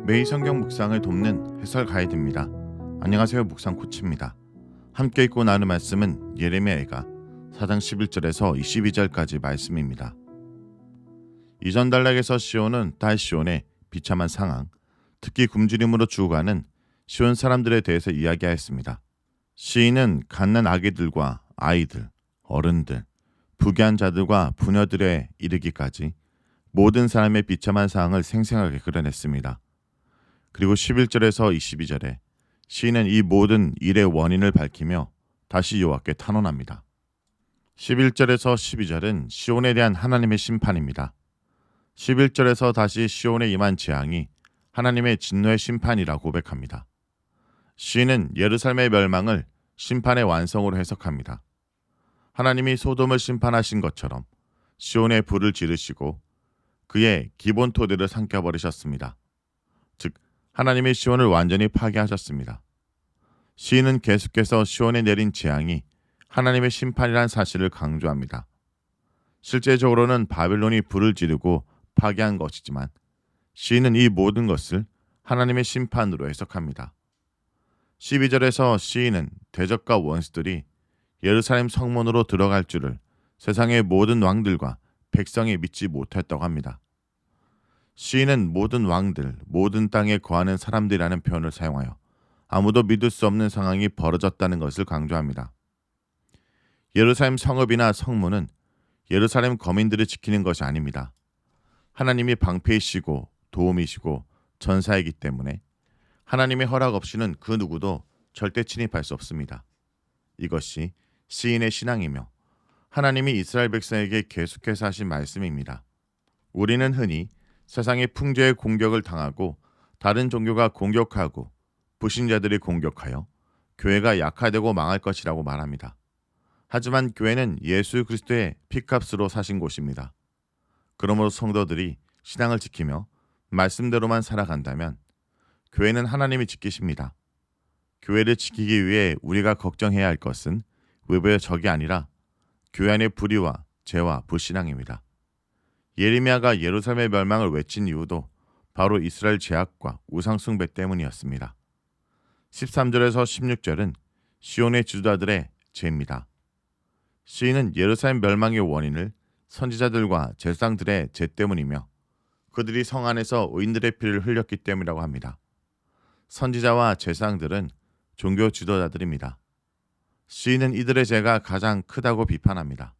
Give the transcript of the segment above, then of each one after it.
매일 성경 묵상을 돕는 해설 가이드입니다. 안녕하세요. 묵상 코치입니다. 함께 읽고 나눌 말씀은 예레미야가 4장 11절에서 22절까지 말씀입니다. 이전 단락에서 시온은 달시온의 비참한 상황, 특히 굶주림으로 죽어가는 시온 사람들에 대해서 이야기하였습니다. 시인은 갓난 아기들과 아이들, 어른들, 부귀한 자들과 부녀들에 이르기까지 모든 사람의 비참한 상황을 생생하게 그려냈습니다. 그리고 11절에서 22절에 시인은 이 모든 일의 원인을 밝히며 다시 여호와께 탄원합니다. 11절에서 12절은 시온에 대한 하나님의 심판입니다. 11절에서 다시 시온에 임한 재앙이 하나님의 진노의 심판이라 고백합니다. 시인은 예루살렘의 멸망을 심판의 완성으로 해석합니다. 하나님이 소돔을 심판하신 것처럼 시온에 불을 지르시고 그의 기본 토대를 삼켜버리셨습니다. 즉 하나님이 시온을 완전히 파괴하셨습니다. 시인은 계속해서 시온에 내린 재앙이 하나님의 심판이라는 사실을 강조합니다. 실제적으로는 바벨론이 불을 지르고 파괴한 것이지만 시인은 이 모든 것을 하나님의 심판으로 해석합니다. 12절에서 시인은 대적과 원수들이 예루살렘 성문으로 들어갈 줄을 세상의 모든 왕들과 백성이 믿지 못했다고 합니다. 시인은 모든 왕들, 모든 땅에 거하는 사람들이라는 표현을 사용하여 아무도 믿을 수 없는 상황이 벌어졌다는 것을 강조합니다. 예루살렘 성읍이나 성문은 예루살렘 거민들을 지키는 것이 아닙니다. 하나님이 방패이시고 도움이시고 전사이기 때문에 하나님의 허락 없이는 그 누구도 절대 침입할 수 없습니다. 이것이 시인의 신앙이며 하나님이 이스라엘 백성에게 계속해서 하신 말씀입니다. 우리는 흔히 세상의 풍조의 공격을 당하고 다른 종교가 공격하고 불신자들이 공격하여 교회가 약화되고 망할 것이라고 말합니다. 하지만 교회는 예수 그리스도의 피값으로 사신 곳입니다. 그러므로 성도들이 신앙을 지키며 말씀대로만 살아간다면 교회는 하나님이 지키십니다. 교회를 지키기 위해 우리가 걱정해야 할 것은 외부의 적이 아니라 교회 안의 불의와 죄와 불신앙입니다. 예레미야가 예루살렘의 멸망을 외친 이유도 바로 이스라엘 죄악과 우상 숭배 때문이었습니다. 13절에서 16절은 시온의 지도자들의 죄입니다. 시인은 예루살렘 멸망의 원인을 선지자들과 제사장들의 죄 때문이며 그들이 성 안에서 의인들의 피를 흘렸기 때문이라고 합니다. 선지자와 제사장들은 종교 지도자들입니다. 시인은 이들의 죄가 가장 크다고 비판합니다.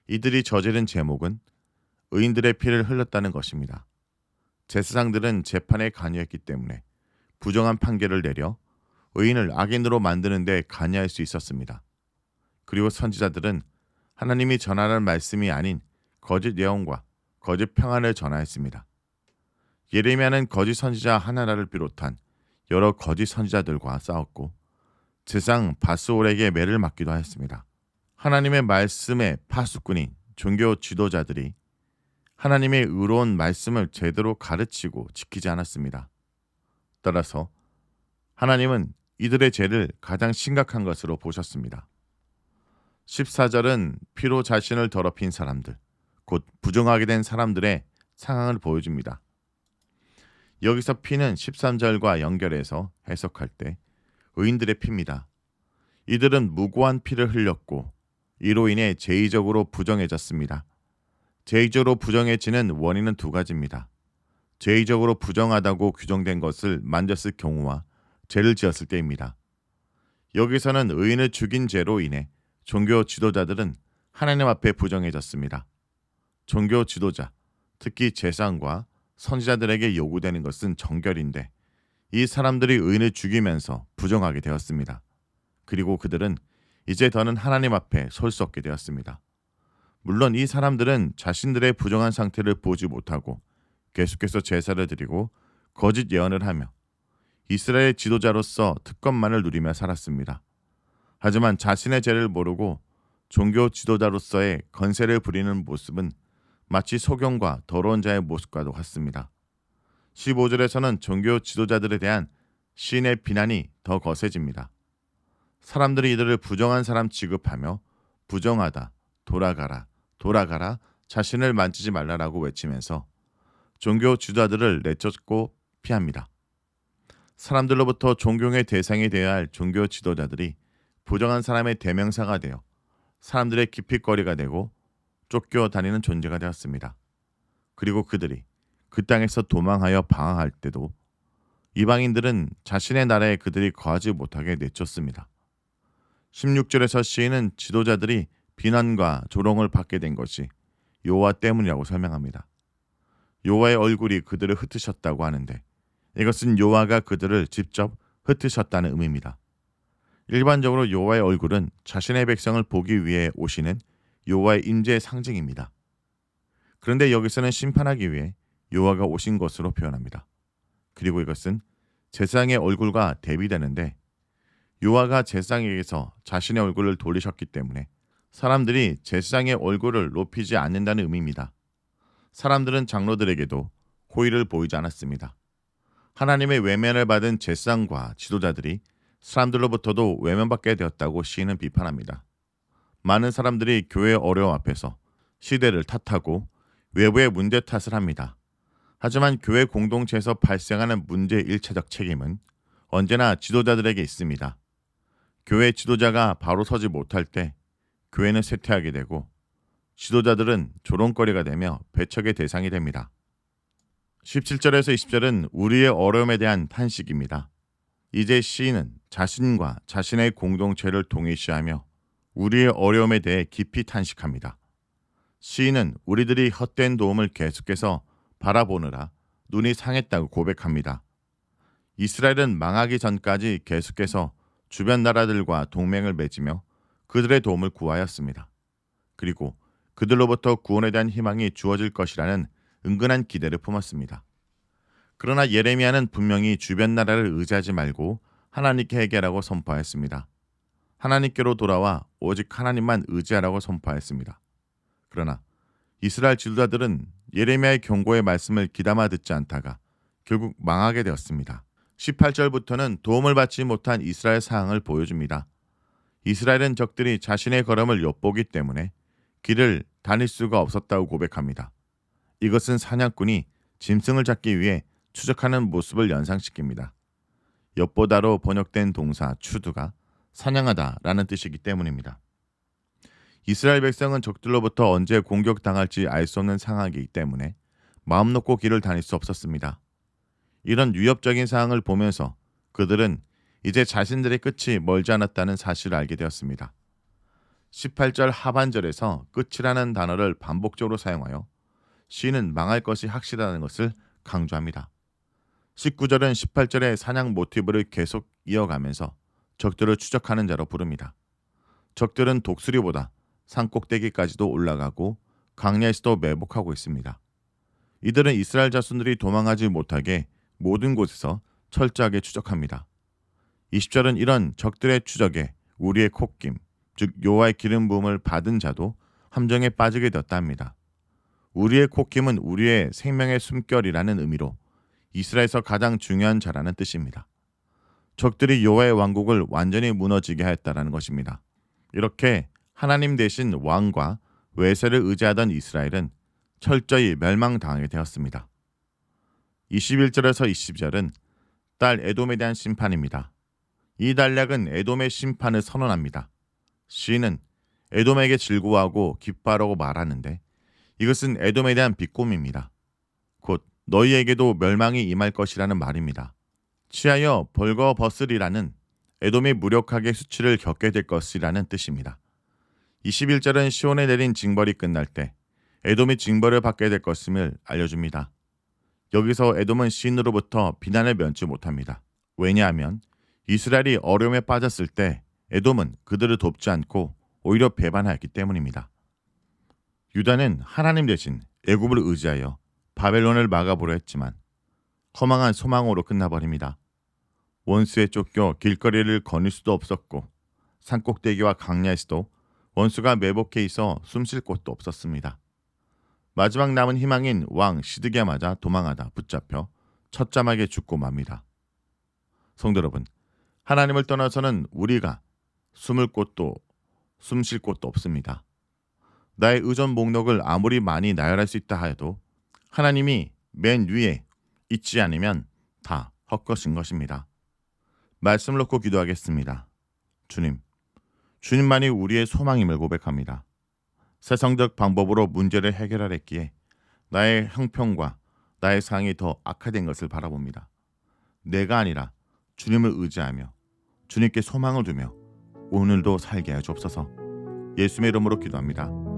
이들이 저지른 제목은 의인들의 피를 흘렸다는 것입니다. 제사장들은 재판에 관여했기 때문에 부정한 판결을 내려 의인을 악인으로 만드는 데 관여할 수 있었습니다. 그리고 선지자들은 하나님이 전하는 말씀이 아닌 거짓 예언과 거짓 평안을 전하였습니다. 예레미야는 거짓 선지자 하나라를 비롯한 여러 거짓 선지자들과 싸웠고 제사장 바스올에게 매를 맞기도 하였습니다. 하나님의 말씀의 파수꾼인 종교 지도자들이 하나님의 의로운 말씀을 제대로 가르치고 지키지 않았습니다. 따라서 하나님은 이들의 죄를 가장 심각한 것으로 보셨습니다. 14절은 피로 자신을 더럽힌 사람들, 곧 부정하게 된 사람들의 상황을 보여줍니다. 여기서 피는 13절과 연결해서 해석할 때 의인들의 피입니다. 이들은 무고한 피를 흘렸고 이로 인해 죄의적으로 부정해졌습니다. 죄의적으로 부정해지는 원인은 두 가지입니다. 죄의적으로 부정하다고 규정된 것을 만졌을 경우와 죄를 지었을 때입니다. 여기서는 의인을 죽인 죄로 인해 종교 지도자들은 하나님 앞에 부정해졌습니다. 종교 지도자, 특히 제사장과 선지자들에게 요구되는 것은 정결인데 이 사람들이 의인을 죽이면서 부정하게 되었습니다. 그리고 그들은 이제 더는 하나님 앞에 설 수 없게 되었습니다. 물론 이 사람들은 자신들의 부정한 상태를 보지 못하고 계속해서 제사를 드리고 거짓 예언을 하며 이스라엘 지도자로서 특권만을 누리며 살았습니다. 하지만 자신의 죄를 모르고 종교 지도자로서의 건세를 부리는 모습은 마치 소경과 더러운 자의 모습과도 같습니다. 15절에서는 종교 지도자들에 대한 시인의 비난이 더 거세집니다. 사람들이 이들을 부정한 사람 취급하며 부정하다, 돌아가라, 돌아가라, 자신을 만지지 말라라고 외치면서 종교 지도자들을 내쫓고 피합니다. 사람들로부터 존경의 대상이 되어야 할 종교 지도자들이 부정한 사람의 대명사가 되어 사람들의 기피거리가 되고 쫓겨다니는 존재가 되었습니다. 그리고 그들이 그 땅에서 도망하여 방황할 때도 이방인들은 자신의 나라에 그들이 거하지 못하게 내쫓습니다. 16절에서 시인은 지도자들이 비난과 조롱을 받게 된 것이 여호와 때문이라고 설명합니다. 여호와의 얼굴이 그들을 흩으셨다고 하는데 이것은 여호와가 그들을 직접 흩으셨다는 의미입니다. 일반적으로 여호와의 얼굴은 자신의 백성을 보기 위해 오시는 여호와의 임재의 상징입니다. 그런데 여기서는 심판하기 위해 여호와가 오신 것으로 표현합니다. 그리고 이것은 제사장의 얼굴과 대비되는데 여호와가 제사장에게서 자신의 얼굴을 돌리셨기 때문에 사람들이 제사장의 얼굴을 높이지 않는다는 의미입니다. 사람들은 장로들에게도 호의를 보이지 않았습니다. 하나님의 외면을 받은 제사장과 지도자들이 사람들로부터도 외면받게 되었다고 시인은 비판합니다. 많은 사람들이 교회의 어려움 앞에서 시대를 탓하고 외부의 문제 탓을 합니다. 하지만 교회 공동체에서 발생하는 문제의 일차적 책임은 언제나 지도자들에게 있습니다. 교회 지도자가 바로 서지 못할 때 교회는 쇠퇴하게 되고 지도자들은 조롱거리가 되며 배척의 대상이 됩니다. 17절에서 20절은 우리의 어려움에 대한 탄식입니다. 이제 시인은 자신과 자신의 공동체를 동일시하며 우리의 어려움에 대해 깊이 탄식합니다. 시인은 우리들이 헛된 도움을 계속해서 바라보느라 눈이 상했다고 고백합니다. 이스라엘은 망하기 전까지 계속해서 주변 나라들과 동맹을 맺으며 그들의 도움을 구하였습니다. 그리고 그들로부터 구원에 대한 희망이 주어질 것이라는 은근한 기대를 품었습니다. 그러나 예레미야는 분명히 주변 나라를 의지하지 말고 하나님께 해결하고 선포하였습니다. 하나님께로 돌아와 오직 하나님만 의지하라고 선포하였습니다. 그러나 이스라엘 지도자들은 예레미야의 경고의 말씀을 귀담아 듣지 않다가 결국 망하게 되었습니다. 18절부터는 도움을 받지 못한 이스라엘 상황을 보여줍니다. 이스라엘은 적들이 자신의 걸음을 엿보기 때문에 길을 다닐 수가 없었다고 고백합니다. 이것은 사냥꾼이 짐승을 잡기 위해 추적하는 모습을 연상시킵니다. 엿보다로 번역된 동사 추두가 사냥하다라는 뜻이기 때문입니다. 이스라엘 백성은 적들로부터 언제 공격당할지 알 수 없는 상황이기 때문에 마음 놓고 길을 다닐 수 없었습니다. 이런 위협적인 상황을 보면서 그들은 이제 자신들의 끝이 멀지 않았다는 사실을 알게 되었습니다. 18절 하반절에서 끝이라는 단어를 반복적으로 사용하여 시인은 망할 것이 확실하다는 것을 강조합니다. 19절은 18절의 사냥 모티브를 계속 이어가면서 적들을 추적하는 자로 부릅니다. 적들은 독수리보다 산꼭대기까지도 올라가고 강야에서도 매복하고 있습니다. 이들은 이스라엘 자손들이 도망하지 못하게 모든 곳에서 철저하게 추적합니다. 20절은 이런 적들의 추적에 우리의 콧김, 즉 여호와의 기름 부음을 받은 자도 함정에 빠지게 되었다 합니다. 우리의 콧김은 우리의 생명의 숨결이라는 의미로 이스라엘에서 가장 중요한 자라는 뜻입니다. 적들이 여호와의 왕국을 완전히 무너지게 하였다라는 것입니다. 이렇게 하나님 대신 왕과 외세를 의지하던 이스라엘은 철저히 멸망당하게 되었습니다. 21절에서 20절은 딸 에돔에 대한 심판입니다. 이 단락은 에돔의 심판을 선언합니다. 시인은 에돔에게 즐거워하고 기뻐하라고 말하는데 이것은 에돔에 대한 비꼬미입니다. 곧 너희에게도 멸망이 임할 것이라는 말입니다. 취하여 벌거벗으리라는 에돔이 무력하게 수치를 겪게 될 것이라는 뜻입니다. 21절은 시온에 내린 징벌이 끝날 때 에돔이 징벌을 받게 될 것임을 알려줍니다. 여기서 에돔은 시인으로부터 비난을 면치 못합니다. 왜냐하면 이스라엘이 어려움에 빠졌을 때 에돔은 그들을 돕지 않고 오히려 배반하였기 때문입니다. 유다는 하나님 대신 애굽을 의지하여 바벨론을 막아보려 했지만 허망한 소망으로 끝나버립니다. 원수에 쫓겨 길거리를 거닐 수도 없었고 산꼭대기와 강야에서도 원수가 매복해 있어 숨쉴 곳도 없었습니다. 마지막 남은 희망인 왕 시드기야 맞아 도망하다 붙잡혀 처참하게 죽고 맙니다. 성도 여러분, 하나님을 떠나서는 우리가 숨을 곳도 숨쉴 곳도 없습니다. 나의 의존 목록을 아무리 많이 나열할 수 있다 하여도 하나님이 맨 위에 있지 않으면 다 헛것인 것입니다. 말씀을 놓고 기도하겠습니다. 주님, 주님만이 우리의 소망임을 고백합니다. 세상적 방법으로 문제를 해결하랬기에 나의 형편과 나의 상황이 더 악화된 것을 바라봅니다. 내가 아니라 주님을 의지하며 주님께 소망을 두며 오늘도 살게 하여 주옵소서. 예수님의 이름으로 기도합니다.